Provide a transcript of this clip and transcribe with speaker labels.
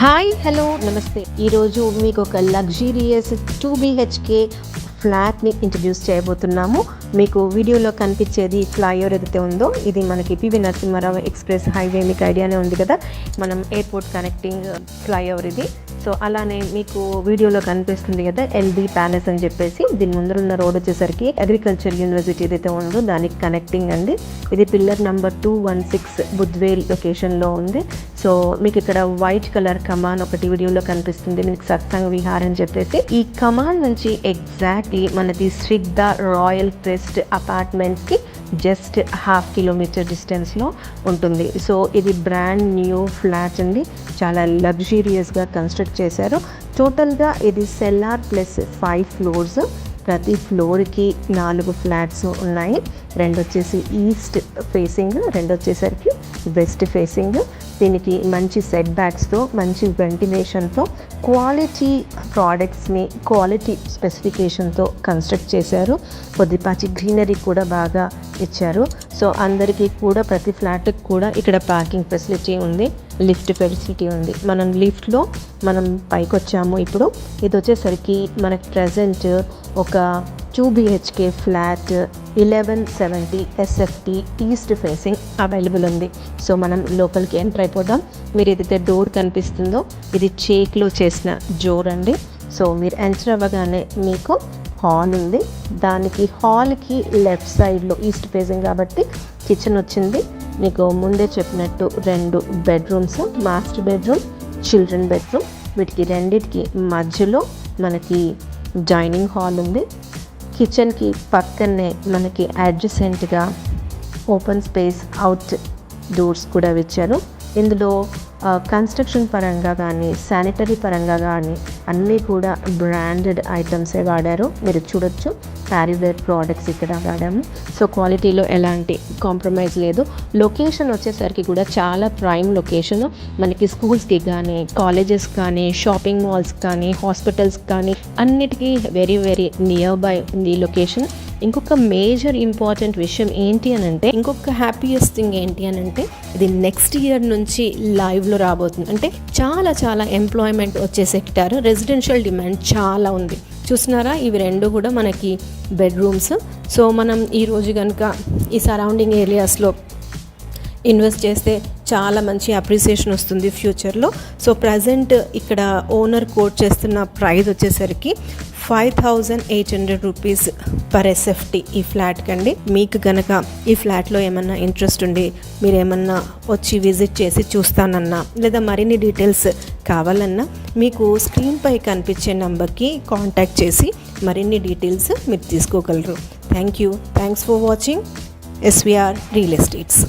Speaker 1: Hi hello నమస్తే. ఈరోజు మీకు ఒక లగ్జీరియస్ 2 BHK ఫ్లాట్ని ఇంట్రడ్యూస్ చేయబోతున్నాము. మీకు వీడియోలో కనిపించేది ఫ్లైఓవర్ ఏదైతే ఉందో ఇది మనకి పివి నరసింహారావు ఎక్స్ప్రెస్ హైవే, మీకు ఐడియానే ఉంది కదా, మనం ఎయిర్పోర్ట్ కనెక్టింగ్ ఫ్లైఓవర్ ఇది. సో అలానే మీకు వీడియోలో కనిపిస్తుంది కదా ఎల్బీ ప్యాలెస్ అని చెప్పేసి, దీని ముందర ఉన్న రోడ్ వచ్చేసరికి అగ్రికల్చర్ యూనివర్సిటీ ఏదైతే ఉందో దానికి కనెక్టింగ్ అండి. ఇది పిల్లర్ నెంబర్ 216 బుద్వేల్ లొకేషన్లో ఉంది. సో మీకు ఇక్కడ వైట్ కలర్ కమాన్ ఒకటి వీడియోలో కనిపిస్తుంది, మీకు సత్సంగ్ విహార్ అని చెప్పేసి. ఈ కమాన్ నుంచి ఎగ్జాక్ట్లీ మనది స్విగ్ద రాయల్ క్రెస్ట్ అపార్ట్మెంట్స్కి జస్ట్ 1/2 కిలోమీటర్ డిస్టెన్స్లో ఉంటుంది. సో ఇది బ్రాండ్ న్యూ ఫ్లాట్ అండి, చాలా లగ్జీరియస్గా కన్స్ట్రక్ట్ చేశారు. టోటల్గా ఇది సెల్లార్ ప్లస్ 5 ఫ్లోర్స్, ప్రతి ఫ్లోర్కి 4 ఫ్లాట్స్ ఉన్నాయి. 2 వచ్చేసి ఈస్ట్ ఫేసింగ్, 2 వచ్చేసరికి వెస్ట్ ఫేసింగ్. దీనికి మంచి సెట్ బ్యాక్స్తో, మంచి వెంటిలేషన్తో, క్వాలిటీ ప్రోడక్ట్స్ని క్వాలిటీ స్పెసిఫికేషన్తో కన్స్ట్రక్ట్ చేశారు. కొద్దిపాటి గ్రీనరీ కూడా బాగా ఇచ్చారు. సో అందరికీ కూడా ప్రతి ఫ్లాట్కి కూడా ఇక్కడ పార్కింగ్ ఫెసిలిటీ ఉంది, లిఫ్ట్ ఫెసిలిటీ ఉంది. మనం లిఫ్ట్లో మనం పైకి వచ్చాము. ఇప్పుడు ఇది వచ్చేసరికి మనకి ప్రజెంట్ ఒక 2 BHK flat 1170 SFT east facing available ఉంది. సో మనం లోపలికి ఎంటర్ అయిపోదాం. మీరు ఏదైతే డోర్ కనిపిస్తుందో ఇది చేక్లో చేసిన డోర్ అండి. సో మీరు ఎంటర్ అవ్వగానే మీకు హాల్ ఉంది. దానికి హాల్కి లెఫ్ట్ సైడ్లో ఈస్ట్ ఫేసింగ్ కాబట్టి కిచెన్ వచ్చింది. మీకు ముందే చెప్పినట్టు 2 bedrooms, master bedroom, children bedroom. వీటికి రెండిటికి మధ్యలో మనకి డైనింగ్ హాల్ ఉంది. కిచెన్కి పక్కనే మనకి అడ్జసెంట్గా ఓపెన్ స్పేస్ అవుట్ డోర్స్ కూడా ఇచ్చారు. ఇందులో కన్స్ట్రక్షన్ పరంగా కానీ శానిటరీ పరంగా కానీ అన్నీ కూడా బ్రాండెడ్ ఐటమ్సే వాడారు. మీరు చూడొచ్చు ప్యారీవేర్ ప్రోడక్ట్స్ ఇక్కడ వాడాము. సో క్వాలిటీలో ఎలాంటి కాంప్రమైజ్ లేదు. లొకేషన్ వచ్చేసరికి కూడా చాలా ప్రైమ్ లొకేషన్. మనకి స్కూల్స్కి కానీ, కాలేజెస్ కానీ, షాపింగ్ మాల్స్ కానీ, హాస్పిటల్స్ కానీ అన్నిటికీ వెరీ వెరీ నియర్ బై ఉంది లొకేషన్. ఇంకొక మేజర్ ఇంపార్టెంట్ విషయం ఏంటి అని అంటే, ఇంకొక హ్యాపీయెస్ట్ థింగ్ ఏంటి అని అంటే, ఇది నెక్స్ట్ ఇయర్ నుంచి లైవ్లో రాబోతుంది. అంటే చాలా ఎంప్లాయ్మెంట్ వచ్చే సెక్టార్, రెసిడెన్షియల్ డిమాండ్ చాలా ఉంది. చూస్తున్నారా, ఇవి 2 కూడా మనకి బెడ్రూమ్స్. సో మనం ఈరోజు కనుక ఈ సరౌండింగ్ ఏరియాస్లో ఇన్వెస్ట్ చేస్తే చాలా మంచి అప్రిసియేషన్ వస్తుంది ఫ్యూచర్లో. సో ప్రజెంట్ ఇక్కడ ఓనర్ కోట్ చేస్తున్న ప్రైస్ వచ్చేసరికి 5800 రూపీస్ పర్ SFT ఈ ఫ్లాట్ కండి. మీకు కనుక ఈ ఫ్లాట్లో ఏమన్నా ఇంట్రెస్ట్ ఉండి మీరు ఏమన్నా వచ్చి విజిట్ చేసి చూస్తానన్నా, లేదా మరిన్ని డీటెయిల్స్ కావాలన్నా మీకు స్క్రీన్పై కనిపించే నెంబర్కి కాంటాక్ట్ చేసి మరిన్ని డీటెయిల్స్ మీరు తీసుకోగలరు. Thanks for watching SVR real estates.